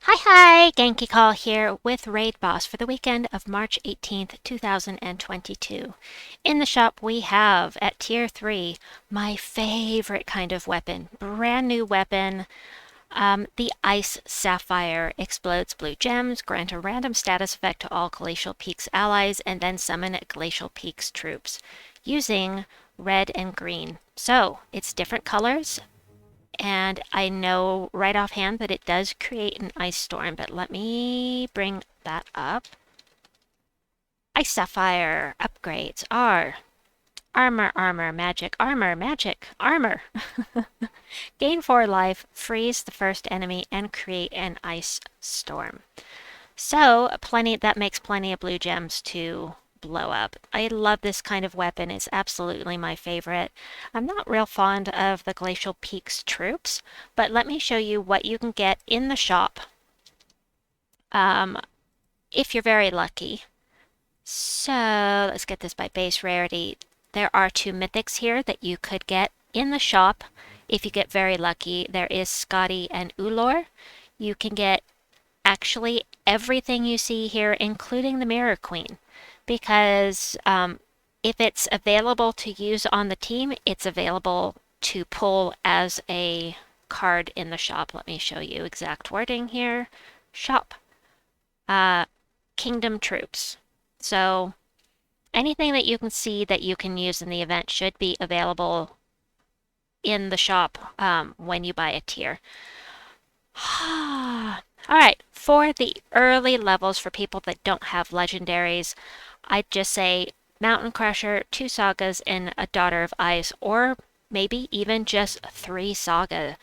Hi, Genki Call here with Raid Boss for the weekend of March 18th, 2022. In the shop we have, at Tier 3, my favorite kind of weapon. Brand new weapon, the Ice Sapphire. Explodes blue gems, grant a random status effect to all Glacial Peaks allies, and then summon Glacial Peaks troops using red and green. So, it's different colors, and I know right offhand that it does create an ice storm, but let me bring that up. Ice Sapphire upgrades are armor, magic, armor. Gain 4 life, freeze the first enemy, and create an ice storm. So that makes plenty of blue gems to blow up. I love this kind of weapon. It's absolutely my favorite. I'm not real fond of the Glacial Peaks troops, but let me show you what you can get in the shop um, if you're very lucky. So let's get this by base rarity. There are 2 mythics here that you could get in the shop if you get very lucky. There is Scotty and Ulor. You can get actually everything you see here, including the Mirror Queen, because if it's available to use on the team, it's available to pull as a card in the shop. Let me show you exact wording here. Shop. Kingdom troops. So anything that you can see that you can use in the event should be available in the shop when you buy a tier. Alright, for the early levels for people that don't have legendaries, I'd just say Mountain Crusher, 2 Sagas, and a Daughter of Ice, or maybe even just 3 Saga.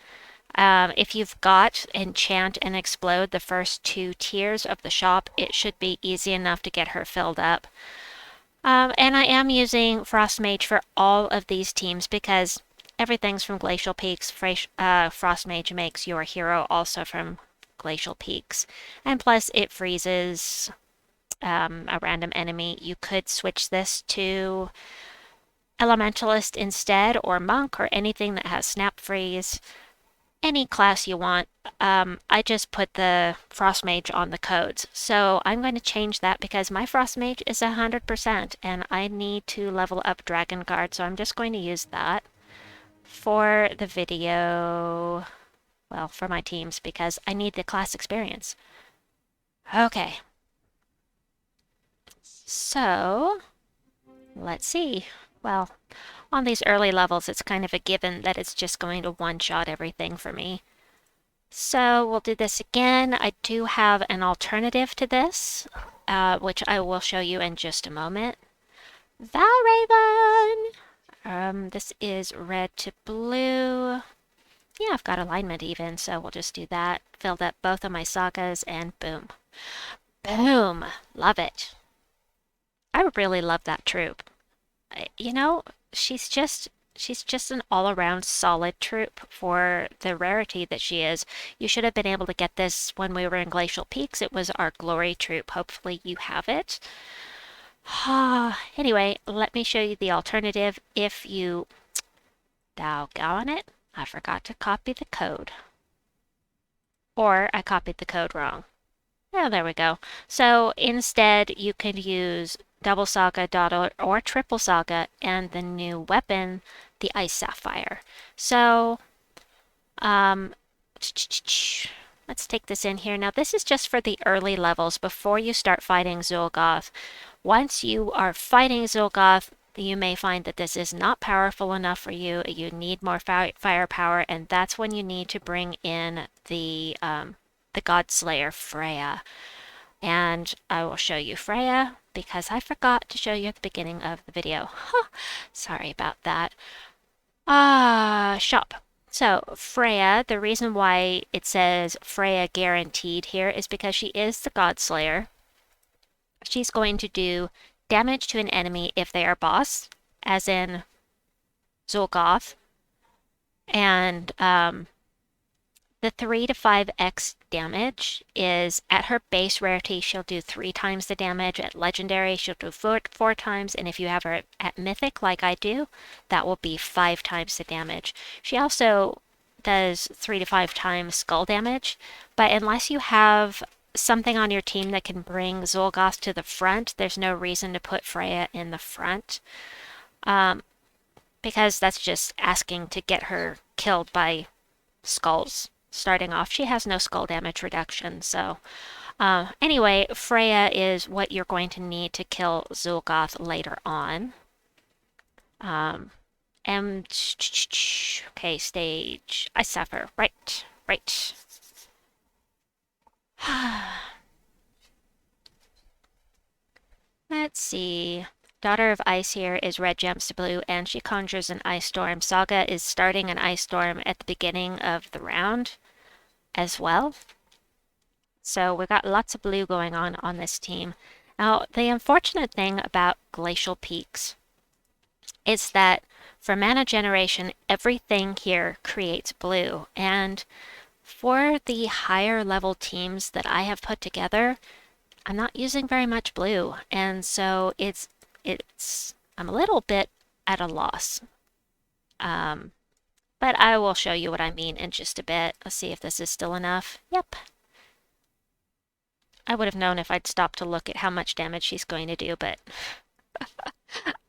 If you've got Enchant and Explode, the first 2 tiers of the shop, it should be easy enough to get her filled up. And I am using Frost Mage for all of these teams because everything's from Glacial Peaks. Frost Mage makes your hero also from Glacial Peaks. And plus it freezes a random enemy. You could switch this to Elementalist instead, or Monk, or anything that has Snap Freeze. Any class you want. I just put the Frost Mage on the codes. So I'm going to change that because my Frost Mage is 100% and I need to level up Dragon Guard, so I'm just going to use that for the video, well, for my teams, because I need the class experience. Okay. So, let's see. Well, on these early levels, it's kind of a given that it's just going to one-shot everything for me. So we'll do this again. I do have an alternative to this, which I will show you in just a moment. Valraven! This is red to blue. Yeah, I've got alignment even, so we'll just do that. Filled up both of my sagas, and boom. Boom! Love it. I really love that troop. You know, she's just an all-around solid troop for the rarity that she is. You should have been able to get this when we were in Glacial Peaks. It was our glory troop. Hopefully you have it. Anyway, let me show you the alternative. If you... Doggone it, I forgot to copy the code. Or I copied the code wrong. Oh, there we go. So instead, you could use double saga, or triple saga, and the new weapon, the Ice Sapphire. So, let's take this in here. Now, this is just for the early levels before you start fighting Soulgoth. Once you are fighting Soulgoth, you may find that this is not powerful enough for you. You need more firepower, and that's when you need to bring in the Godslayer Freya. And I will show you Freya because I forgot to show you at the beginning of the video. Sorry about that. Shop. So Freya, the reason why it says Freya guaranteed here is because she is the Godslayer. She's going to do damage to an enemy if they are boss, as in Soulgoth, and the 3 to 5x damage is at her base rarity. She'll do 3 times the damage. At legendary, she'll do 4 times. And if you have her at mythic, like I do, that will be 5 times the damage. She also does 3 to 5 times skull damage, but unless you have something on your team that can bring Soulgoth to the front, there's no reason to put Freya in the front, because that's just asking to get her killed by skulls. Starting off, she has no skull damage reduction, so anyway, Freya is what you're going to need to kill Soulgoth later on. And okay, stage. I suffer. Right, right. Let's see. Daughter of Ice here is red jumps to blue, and she conjures an ice storm. Saga is starting an ice storm at the beginning of the round as well. So we've got lots of blue going on this team. Now, the unfortunate thing about Glacial Peaks is that for mana generation, everything here creates blue. And for the higher level teams that I have put together, I'm not using very much blue. And so I'm a little bit at a loss. But I will show you what I mean in just a bit. Let's see if this is still enough. Yep. I would have known if I'd stopped to look at how much damage she's going to do, but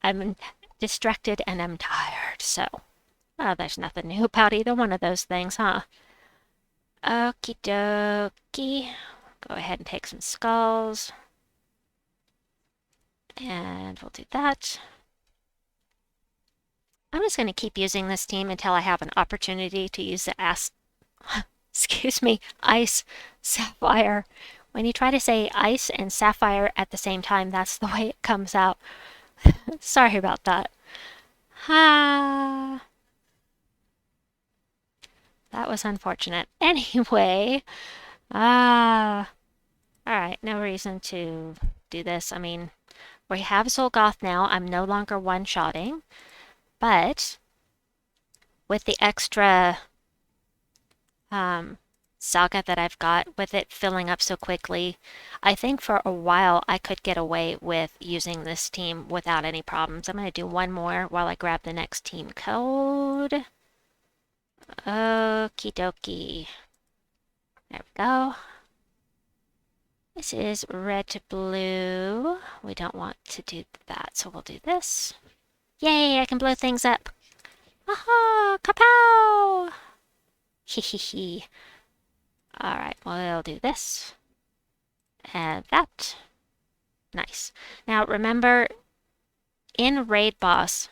I'm distracted and I'm tired, so there's nothing new about either one of those things, huh? Okie dokie. Go ahead and take some skulls. And we'll do that. I'm just going to keep using this team until I have an opportunity to use the excuse me, Ice Sapphire. When you try to say ice and sapphire at the same time, that's the way it comes out. Sorry about that. That was unfortunate. Anyway, alright, no reason to do this. I mean, we have Soulgoth now. I'm no longer one-shotting, but with the extra Saga that I've got, with it filling up so quickly, I think for a while I could get away with using this team without any problems. I'm going to do one more while I grab the next team code. Okie dokie. There we go. This is red to blue. We don't want to do that, so we'll do this. Yay, I can blow things up. Aha! Kapow! Hee hee hee. Alright, we'll do this. And that. Nice. Now remember, in Raid Boss,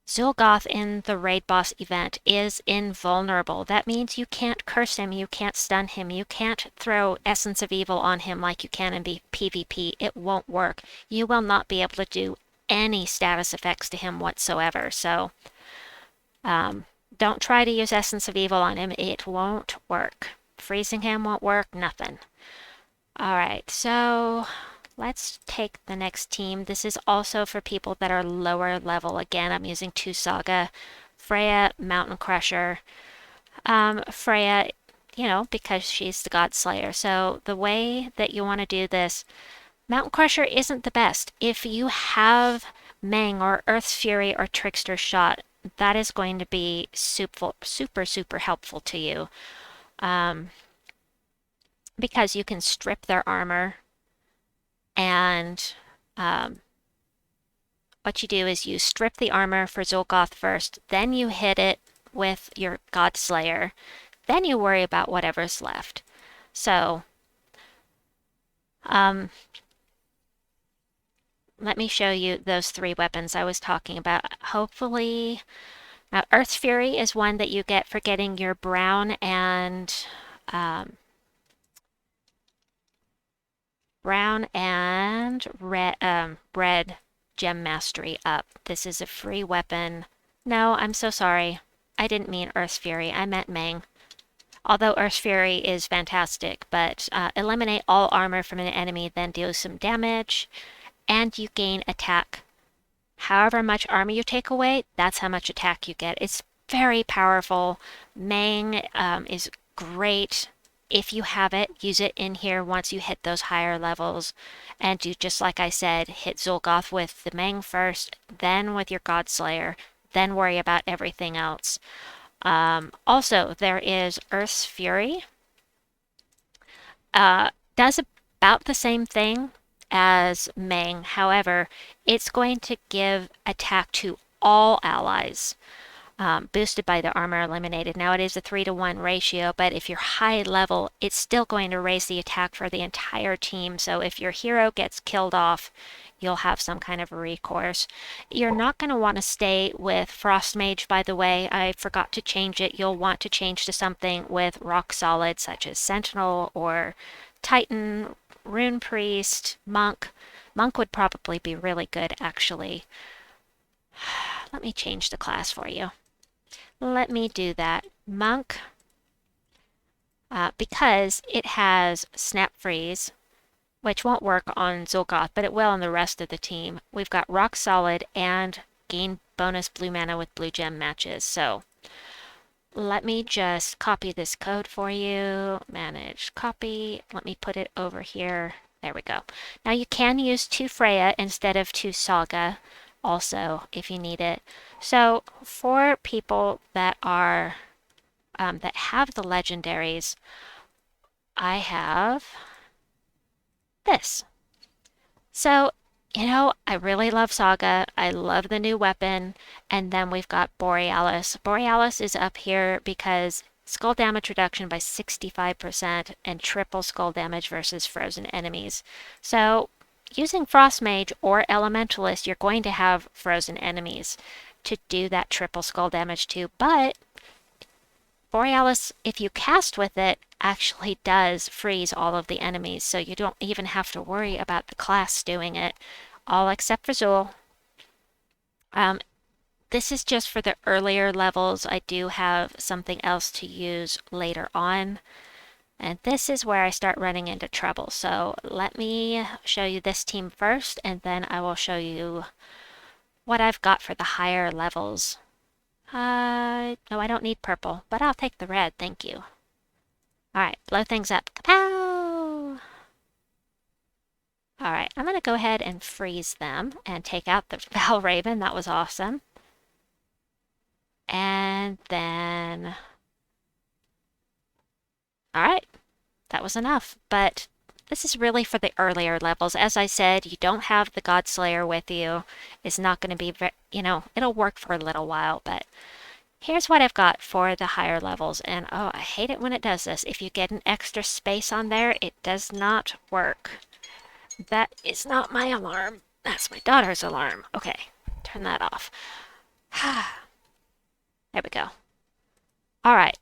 Soulgoth in the Raid Boss event is invulnerable. That means you can't curse him, you can't stun him, you can't throw Essence of Evil on him like you can in PvP. It won't work. You will not be able to do any status effects to him whatsoever. So, don't try to use Essence of Evil on him. It won't work. Freezing him won't work. Nothing. Alright, so let's take the next team. This is also for people that are lower level. Again, I'm using 2 Saga. Freya, Mountain Crusher. Freya, because she's the God Slayer. So the way that you want to do this, Mountain Crusher isn't the best. If you have Mang or Earth's Fury or Trickster shot, that is going to be super, super helpful to you. Because you can strip their armor, and what you do is you strip the armor for Soulgoth first, then you hit it with your God Slayer, then you worry about whatever's left. So, let me show you those 3 weapons I was talking about. Hopefully, now Earth's Fury is one that you get for getting your brown and red gem mastery up. This is a free weapon. No, I'm so sorry. I didn't mean Earth's Fury. I meant Mang. Although Earth's Fury is fantastic, but eliminate all armor from an enemy, then deal some damage, and you gain attack. However much armor you take away, that's how much attack you get. It's very powerful. Mang is great. If you have it, use it in here once you hit those higher levels. And do just like I said, hit Soulgoth with the Mang first, then with your God Slayer, then worry about everything else. Also, there is Earth's Fury. Does about the same thing as Mang. However, it's going to give attack to all allies, boosted by the armor eliminated. Now it is a 3-to-1 ratio, but if you're high level, it's still going to raise the attack for the entire team. So if your hero gets killed off, you'll have some kind of a recourse. You're not going to want to stay with Frost Mage, by the way. I forgot to change it. You'll want to change to something with rock solid, such as Sentinel or Titan, Rune Priest, Monk. Monk would probably be really good, actually. Let me change the class for you. Let me do that. Monk, because it has Snap Freeze, which won't work on Zuulgoth, but it will on the rest of the team. We've got Rock Solid and gain bonus blue mana with blue gem matches. So let me just copy this code for you. Manage copy. Let me put it over here. There we go. Now you can use 2 Freya instead of 2 Saga also if you need it. So for people that are that have the legendaries, I have this. So, I really love Saga. I love the new weapon. And then we've got Borealis. Borealis is up here because skull damage reduction by 65% and triple skull damage versus frozen enemies. So using Frost Mage or Elementalist, you're going to have frozen enemies to do that triple skull damage too. But Borealis, if you cast with it, actually does freeze all of the enemies, so you don't even have to worry about the class doing it, all except for Zuul. This is just for the earlier levels. I do have something else to use later on. And this is where I start running into trouble. So let me show you this team first, and then I will show you what I've got for the higher levels. No, I don't need purple, but I'll take the red, thank you. Alright, blow things up. Kapow! Alright, I'm going to go ahead and freeze them and take out the Valraven. That was awesome. And then... Alright, that was enough. But this is really for the earlier levels. As I said, you don't have the Godslayer with you. It's not going to be, it'll work for a little while, but here's what I've got for the higher levels. And oh, I hate it when it does this. If you get an extra space on there, it does not work. That is not my alarm. That's my daughter's alarm. Okay, turn that off. There we go. All right.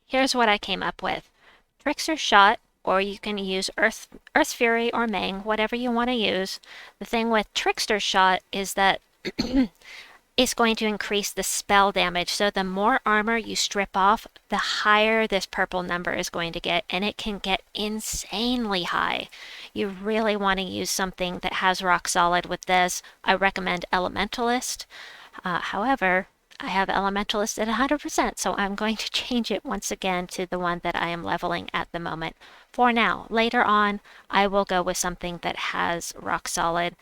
Here's what I came up with. Trickster Shot, or you can use Earth's Fury or Mang, whatever you want to use. The thing with Trickster Shot is that it's going to increase the spell damage. So the more armor you strip off, the higher this purple number is going to get, and it can get insanely high. You really want to use something that has rock solid with this. I recommend Elementalist. However, I have Elementalist at 100%, so I'm going to change it once again to the one that I am leveling at the moment. For now, later on, I will go with something that has rock solid.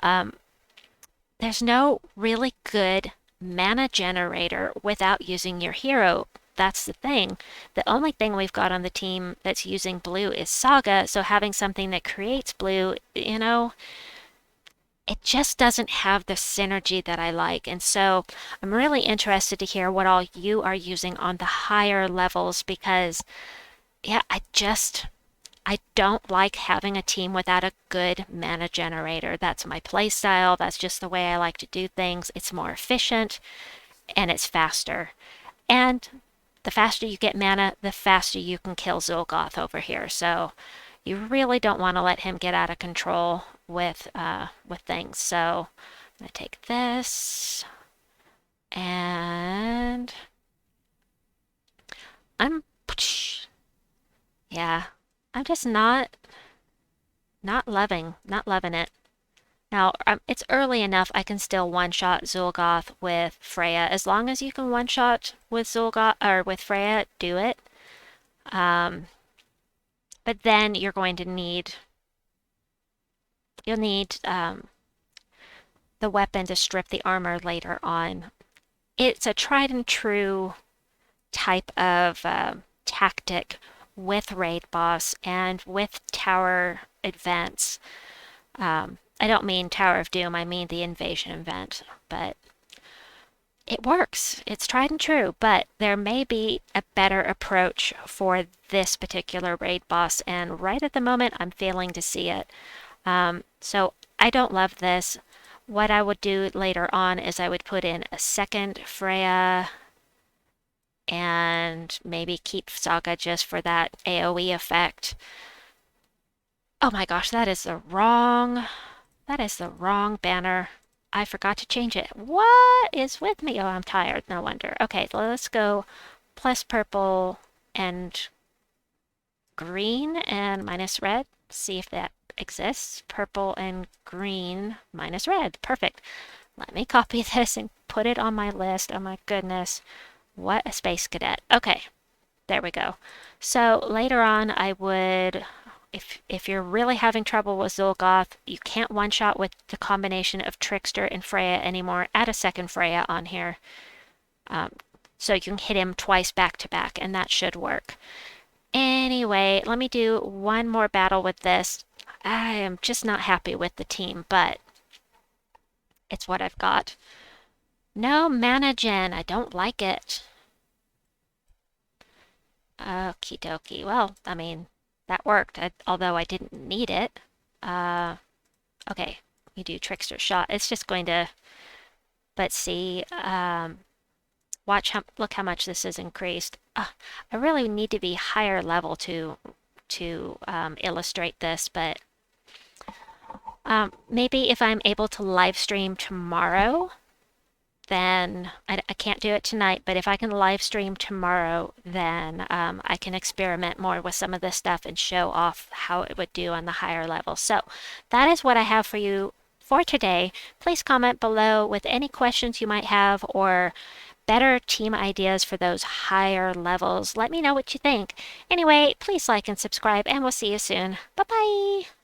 There's no really good mana generator without using your hero. That's the thing. The only thing we've got on the team that's using blue is Saga, so having something that creates blue, it just doesn't have the synergy that I like. And so I'm really interested to hear what all you are using on the higher levels because, yeah, I don't like having a team without a good mana generator. That's my play style. That's just the way I like to do things. It's more efficient and it's faster. And the faster you get mana, the faster you can kill Soulgoth over here. So you really don't want to let him get out of control with things. So I'm gonna take this and yeah, I'm just not loving it. Now, it's early enough, I can still one-shot Zuulgoth with Freya. As long as you can one-shot with Zuulgoth or with Freya, do it. But then you're going to need the weapon to strip the armor later on it's a tried and true type of tactic with raid boss and with tower events. I don't mean Tower of Doom, I mean the invasion event, but it works. It's tried and true, but there may be a better approach for this particular raid boss, and right at the moment, I'm failing to see it. So I don't love this. What I would do later on is I would put in a second Freya and maybe keep Saga just for that AoE effect. Oh my gosh, that is the wrong banner. I forgot to change it. What is with me? Oh, I'm tired. No wonder. Okay, so let's go plus purple and green and minus red. See if that exists. Purple and green minus red. Perfect. Let me copy this and put it on my list. Oh my goodness. What a space cadet. Okay, there we go. So later on, I would, if you're really having trouble with Soulgoth, you can't one-shot with the combination of Trickster and Freya anymore. Add a second Freya on here. So you can hit him twice back to back, and that should work. Anyway, let me do one more battle with this. I am just not happy with the team, but it's what I've got. No mana gen. I don't like it. Okie dokie. Well, I mean, that worked, although I didn't need it. Okay, you do Trickster shot. It's just going to, but see, look how much this is increased. I really need to be higher level to illustrate this, but maybe if I'm able to live stream tomorrow, then I can't do it tonight, but if I can live stream tomorrow, then I can experiment more with some of this stuff and show off how it would do on the higher level. So that is what I have for you for today. Please comment below with any questions you might have or better team ideas for those higher levels. Let me know what you think. Anyway, please like and subscribe, and we'll see you soon. Bye-bye!